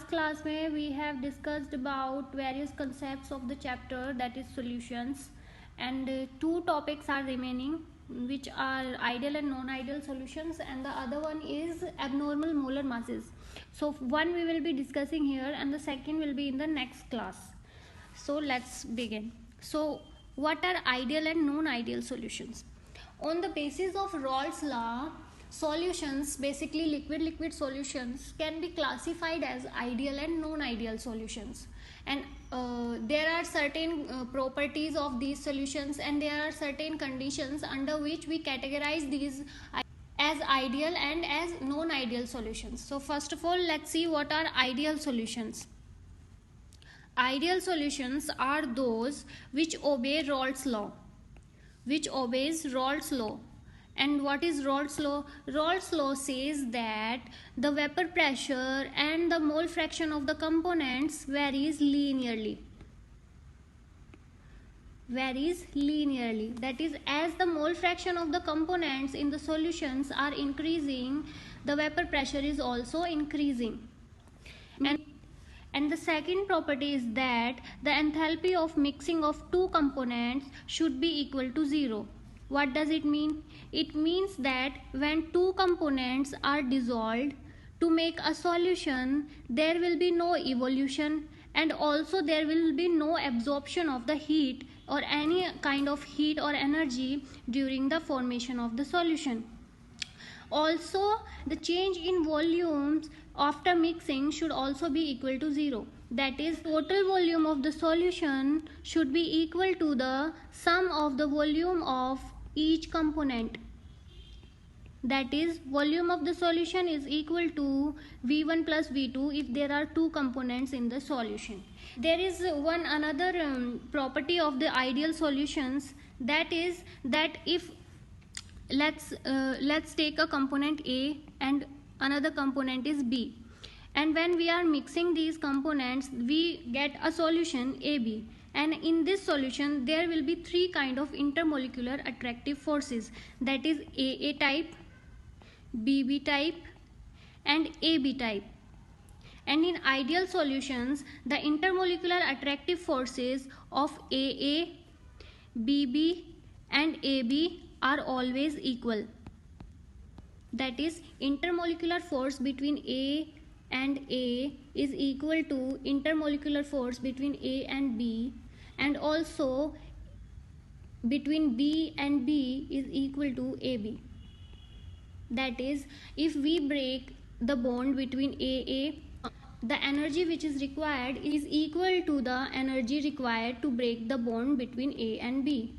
last class mein we have discussed about various concepts of the chapter, that is solutions, and two topics are remaining, which are ideal and non-ideal solutions, and the other one is abnormal molar masses. So one we will be discussing here and the second will be in the next class. So let's begin. So what are ideal and non-ideal solutions? On the basis of Rawls law, solutions, basically liquid solutions, can be classified as ideal and non-ideal solutions, and there are certain properties of these solutions, and there are certain conditions under which we categorize these as ideal and as non-ideal solutions. So first of all, let's see what are ideal solutions. Ideal solutions are those which obey Rawls law, which obeys Rawls law. And what is Rawls law? Rawls law says that the vapor pressure and the mole fraction of the components varies linearly. That is, as the mole fraction of the components in the solutions are increasing, the vapor pressure is also increasing. And the second property is that the enthalpy of mixing of two components should be equal to 0. What does it mean? It means that when two components are dissolved to make a solution, there will be no evolution, and also there will be no absorption of the heat or any kind of heat or energy during the formation of the solution. Also, the change in volumes after mixing should also be equal to 0. That is, total volume of the solution should be equal to the sum of the volume of each component. That is, volume of the solution is equal to V1 plus V2 if there are two components in the solution. There is another property of the ideal solutions, that is that if let's take a component A and another component is B, and when we are mixing these components we get a solution AB, and in this solution there will be three kind of intermolecular attractive forces, that is AA type, BB type and AB type. And in ideal solutions, the intermolecular attractive forces of AA, BB and AB are always equal. That is, intermolecular force between A and A is equal to intermolecular force between A and B, and also between B and B is equal to AB. That is, if we break the bond between AA, the energy which is required is equal to the energy required to break the bond between A and B.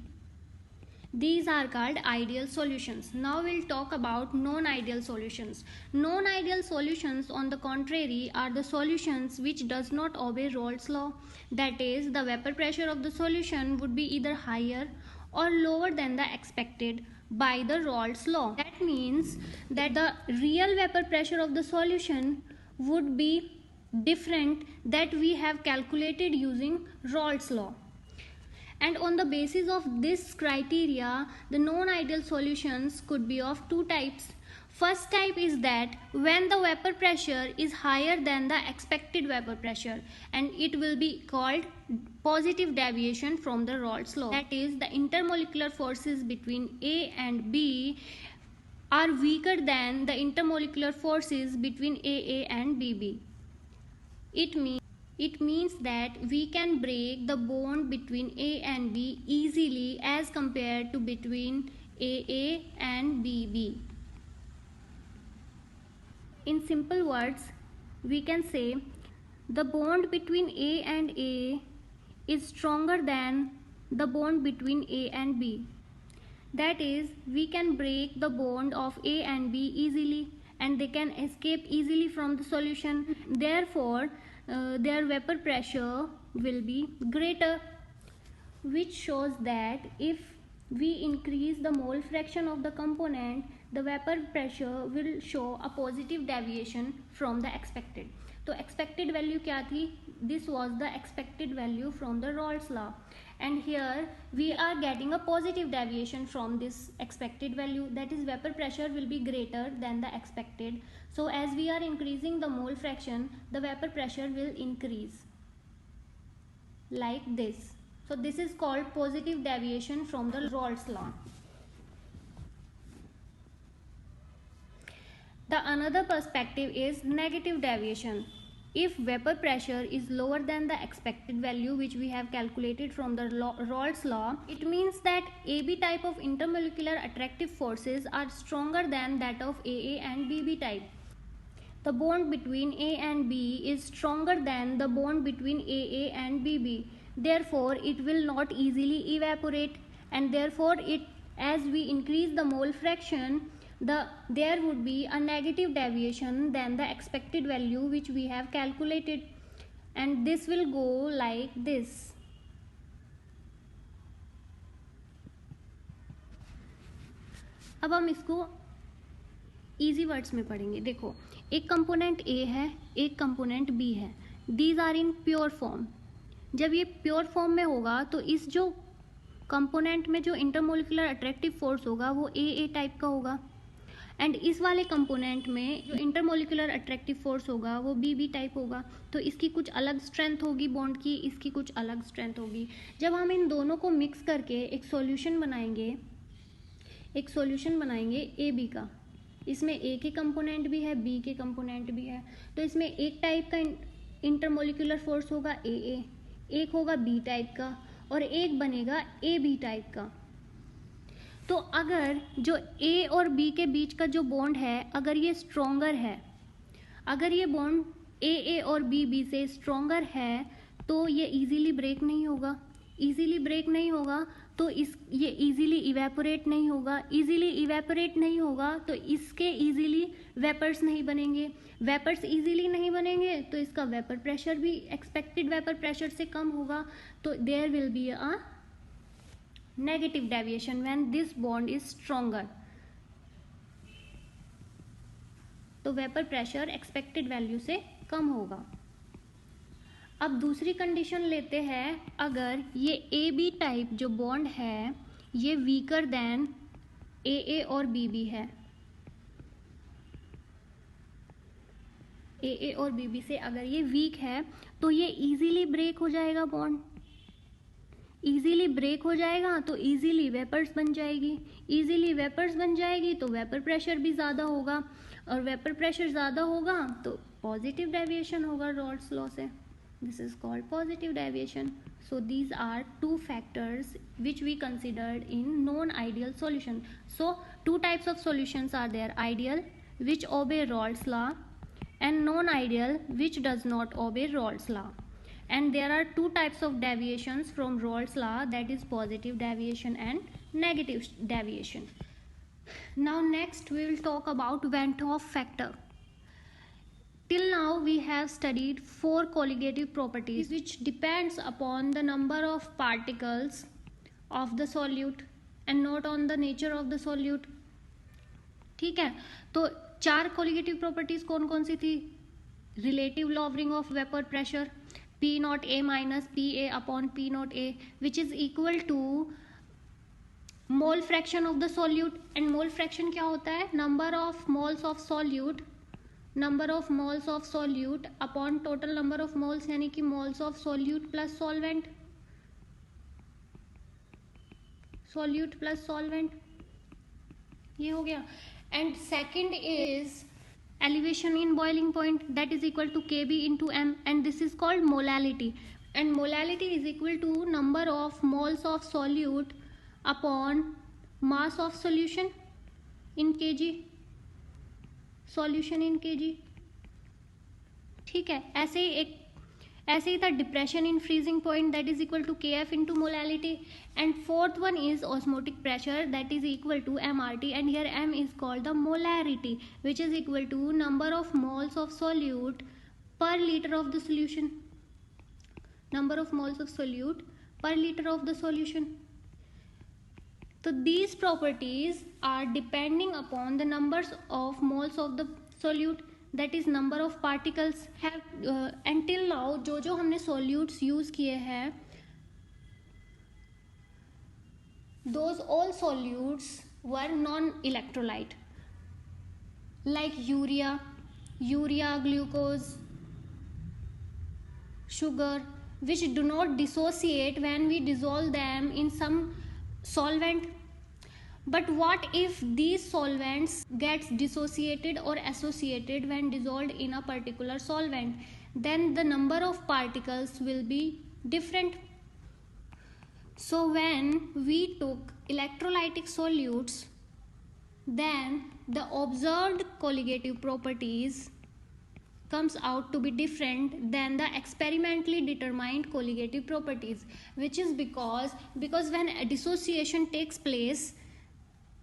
These are called ideal solutions. Now we'll talk about non-ideal solutions. Non-ideal solutions, on the contrary, are the solutions which does not obey Rawls law. That is, the vapor pressure of the solution would be either higher or lower than the expected by the Rawls law. That means that the real vapor pressure of the solution would be different that we have calculated using Rawls law. And on the basis of this criteria, the non-ideal solutions could be of two types. First type is that when the vapor pressure is higher than the expected vapor pressure, and it will be called positive deviation from the Rawls law. That is, the intermolecular forces between A and B are weaker than the intermolecular forces between AA and BB. It means that we can break the bond between A and B easily as compared to between AA and BB. In simple words, we can say the bond between A and A is stronger than the bond between A and B. That is, we can break the bond of A and B easily, and they can escape easily from the solution. Therefore, their vapor pressure will be greater, which shows that if we increase the mole fraction of the component, the vapor pressure will show a positive deviation from the expected. तो expected value क्या थी? This was the expected value from the Rawls law, and here we are getting a positive deviation from this expected value, that is vapor pressure will be greater than the expected. So as we are increasing the mole fraction, the vapor pressure will increase like this. So this is called positive deviation from the Raoult's law. The another perspective is negative deviation. If vapor pressure is lower than the expected value which we have calculated from the Raoult's law, it means that AB type of intermolecular attractive forces are stronger than that of AA and BB type. The bond between A and B is stronger than the bond between AA and BB. Therefore, it will not easily evaporate, and therefore as we increase the mole fraction, there would be a negative deviation than the expected value which we have calculated, and this will go like this. अब हम इसको easy words में पढ़ेंगे. देखो, एक component A है, एक component B है. These are in pure form. जब ये प्योर फॉर्म में होगा तो इस जो कंपोनेंट में जो इंटरमोलिकुलर अट्रैक्टिव फोर्स होगा वो AA टाइप का होगा, एंड इस वाले कंपोनेंट में जो इंटरमोलिकुलर अट्रैक्टिव फोर्स होगा वो BB टाइप होगा. तो इसकी कुछ अलग स्ट्रेंथ होगी बॉन्ड की, इसकी कुछ अलग स्ट्रेंथ होगी. जब हम इन दोनों को मिक्स करके एक सॉल्यूशन बनाएंगे AB का, इसमें A के कंपोनेंट भी है, B के कंपोनेंट भी है, तो इसमें एक टाइप का इंटरमोलिकुलर फोर्स होगा AA, एक होगा B टाइप का, और एक बनेगा AB टाइप का. तो अगर जो A और B के बीच का जो बॉन्ड है, अगर ये स्ट्रोंगर है, अगर ये बॉन्ड AA और BB से स्ट्रोंगर है, तो ये इजीली ब्रेक नहीं होगा. इजीली ब्रेक नहीं होगा तो ये इजीली इवेपोरेट नहीं होगा. इजीली इवेपोरेट नहीं होगा तो इसके इजीली वेपर्स नहीं बनेंगे. वेपर्स इजीली नहीं बनेंगे तो इसका वेपर प्रेशर भी एक्सपेक्टेड वेपर प्रेशर से कम होगा. तो there will be a negative deviation when this bond is stronger. तो वेपर प्रेशर एक्सपेक्टेड वैल्यू से कम होगा. अब दूसरी कंडीशन लेते हैं, अगर ये AB टाइप जो बॉन्ड है ये वीकर देन AA और BB है, AA और BB से अगर ये वीक है तो ये इजीली ब्रेक हो जाएगा. बॉन्ड इजीली ब्रेक हो जाएगा तो इजीली वेपर्स बन जाएगी. इजीली वेपर्स बन जाएगी तो वेपर प्रेशर भी ज़्यादा होगा, और वेपर प्रेशर ज़्यादा होगा तो पॉजिटिव डेविएशन होगा रॉल्ट्स लॉ से. This is called positive deviation. So these are two factors which we considered in non ideal solution. So two types of solutions are there: ideal which obey Raoult's law and non-ideal which does not obey Raoult's law. And there are two types of deviations from Raoult's law, that is positive deviation and negative deviation. Now next we will talk about Van't Hoff factor. Till now we have studied four colligative properties which depends upon the number of particles of the solute and not on the nature of the solute. ठीक है, तो चार colligative properties कौन कौन सी थी? Relative lowering of vapour pressure, P not A minus PA upon P not A, which is equal to mole fraction of the solute. And mole fraction क्या होता है? Number of moles of solute upon total number of moles, यानी कि moles of solute plus solvent, ये हो गया. And second is elevation in boiling point, that is equal to Kb into m, and this is called molality. And molality is equal to number of moles of solute upon mass of solution in kg, solution in kg. ठीक है, ऐसे ही था depression in freezing point, that is equal to KF into molality. And fourth one is osmotic pressure, that is equal to MRT, and here M is called the molarity, which is equal to number of moles of solute per litre of the solution, number of moles of solute per litre of the solution. तो these properties are depending upon the numbers of moles of the solute. That is number of particles have until now जो हमने solutes use किए हैं, those all solutes were non-electrolyte like urea, glucose, sugar, which do not dissociate when we dissolve them in some solvent. But what if these solvents gets dissociated or associated when dissolved in a particular solvent? Then the number of particles will be different. So when we took electrolytic solutes, then the observed colligative properties comes out to be different than the experimentally determined colligative properties, which is because when a dissociation takes place,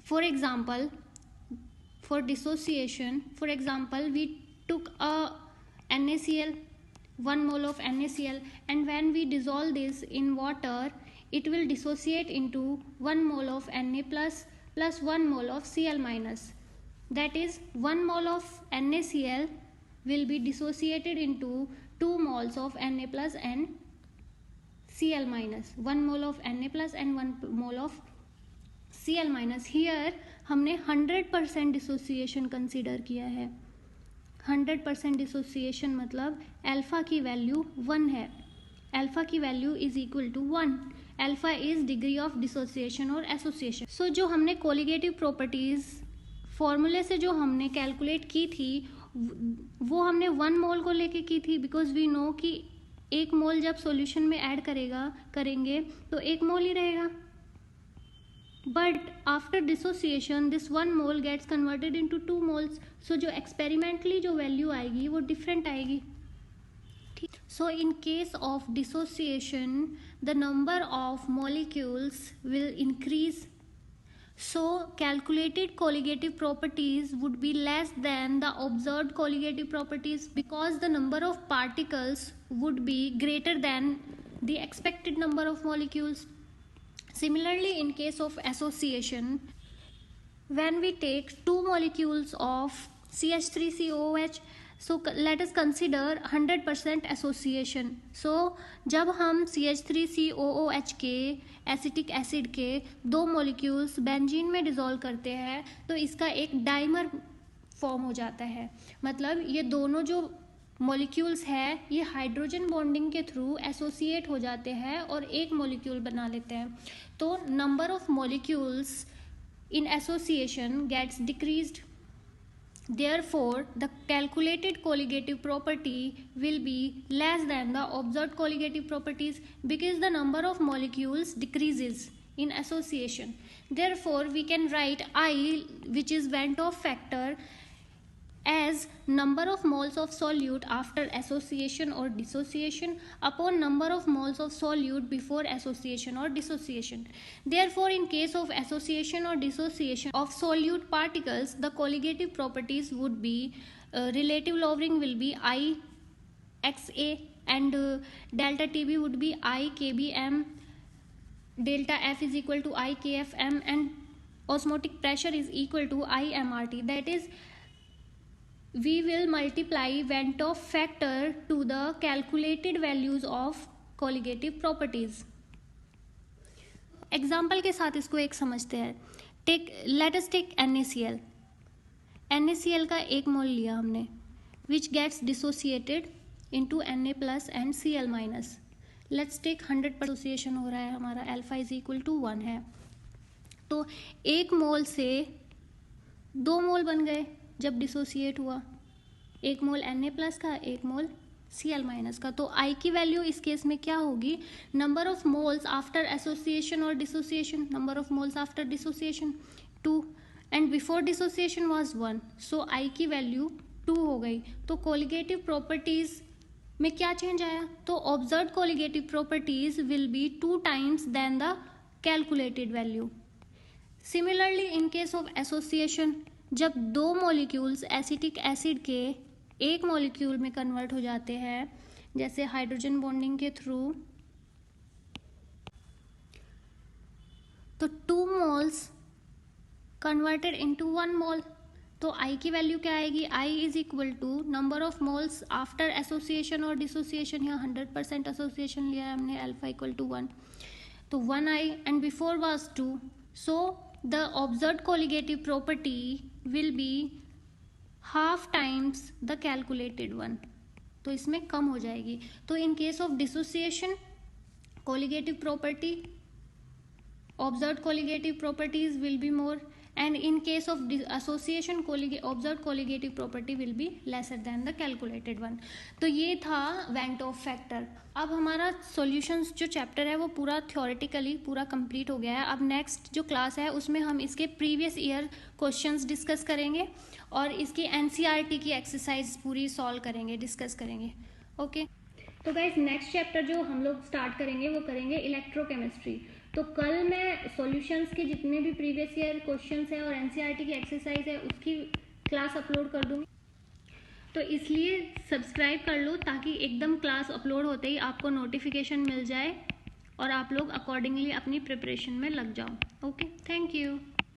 for example, we took a NaCl, 1 mole of NaCl, and when we dissolve this in water, it will dissociate into 1 mole of Na plus 1 mole of Cl minus. That is, 1 mole of NaCl will be dissociated into 2 moles of Na plus and Cl minus. 1 mole of Na plus and 1 mole of Cl minus. Here हमने 100% dissociation consider किया है. 100% dissociation मतलब alpha की value 1 है. Alpha की value is equal to 1. Alpha is degree of dissociation और association. So जो हमने कोलिगेटिव प्रॉपर्टीज फॉर्मूले से जो हमने कैलकुलेट की थी वो हमने 1 मोल को लेके की थी, बिकॉज वी नो कि 1 मोल जब सॉल्यूशन में ऐड करेंगे तो 1 मोल ही रहेगा. But after dissociation this 1 mole gets converted into 2 moles. So जो एक्सपेरिमेंटली जो वैल्यू आएगी वो डिफरेंट आएगी. So in case of dissociation, the number of molecules will increase. So calculated colligative properties would be less than the observed colligative properties because the number of particles would be greater than the expected number of molecules. Similarly, in case of association, when we take 2 molecules of CH3COOH, so let us consider 100% association. So जब हम CH3COOH के acetic acid के 2 molecules benzene में dissolve करते हैं तो इसका एक डाइमर फॉर्म हो जाता है. मतलब ये दोनों जो मॉलिक्यूल्स है ये हाइड्रोजन बॉन्डिंग के थ्रू एसोसिएट हो जाते हैं और एक मॉलिक्यूल बना लेते हैं. तो number of molecules in association gets decreased. Therefore, the calculated colligative property will be less than the observed colligative properties because the number of molecules decreases in association. Therefore, we can write I, which is Van't Hoff factor, as number of moles of solute after association or dissociation upon number of moles of solute before association or dissociation. Therefore, in case of association or dissociation of solute particles, the colligative properties would be relative lowering will be I XA and delta TB would be I KBM, delta F is equal to I KFM and osmotic pressure is equal to I MRT. That is, we will multiply Van't Hoff factor to the calculated values of colligative properties. Example के साथ इसको एक समझते हैं. Let us take NaCl. NaCl का 1 मोल लिया हमने, which gets dissociated into Na plus and Cl minus. Let's take 100% association हो रहा है हमारा, अल्फा इज इक्वल टू 1 है. तो 1 मोल से 2 मोल बन गए जब डिसोसिएट हुआ. 1 मोल Na प्लस का, 1 मोल Cl माइनस का. तो I की वैल्यू इस केस में क्या होगी? Number of moles after association और dissociation. Number of moles after dissociation 2 and before dissociation was 1. So I की वैल्यू 2 हो गई. तो कोलिगेटिव प्रॉपर्टीज में क्या चेंज आया? तो observed colligative properties will be 2 times than the calculated value. Similarly in case of association, जब 2 molecules acetic acid के 1 मॉलिक्यूल में कन्वर्ट हो जाते हैं, जैसे हाइड्रोजन बॉन्डिंग के थ्रू, तो 2 मोल्स कन्वर्टेड इनटू 1 मोल. तो I की वैल्यू क्या आएगी, I is equal to number of moles after association और डिसोसिएशन, यहाँ 100% एसोसिएशन लिया है हमने, अल्फा इक्वल टू 1, तो 1I and before was 2, so the observed colligative property will be half times the calculated one, तो इसमें कम हो जाएगी. तो इन case of dissociation colligative property, observed colligative properties will be more, and in case of association observed colligative property will be lesser than the calculated one. तो ये था Van't Hoff factor. अब हमारा solutions जो चैप्टर है वो पूरा theoretically पूरा कंप्लीट हो गया है. अब नेक्स्ट जो क्लास है उसमें हम इसके प्रीवियस ईयर क्वेश्चंस डिस्कस करेंगे और इसकी NCERT की एक्सरसाइज पूरी सॉल्व करेंगे, डिस्कस करेंगे. ओके, तो गाइज नेक्स्ट चैप्टर जो हम लोग स्टार्ट करेंगे वो करेंगे इलेक्ट्रोकेमिस्ट्री. तो कल मैं सॉल्यूशंस के जितने भी प्रीवियस ईयर क्वेश्चंस है और एनसीईआरटी की एक्सरसाइज है उसकी क्लास अपलोड कर दूँगी. तो इसलिए सब्सक्राइब कर लो ताकि एकदम क्लास अपलोड होते ही आपको नोटिफिकेशन मिल जाए और आप लोग अकॉर्डिंगली अपनी प्रिपरेशन में लग जाओ. Okay, thank you.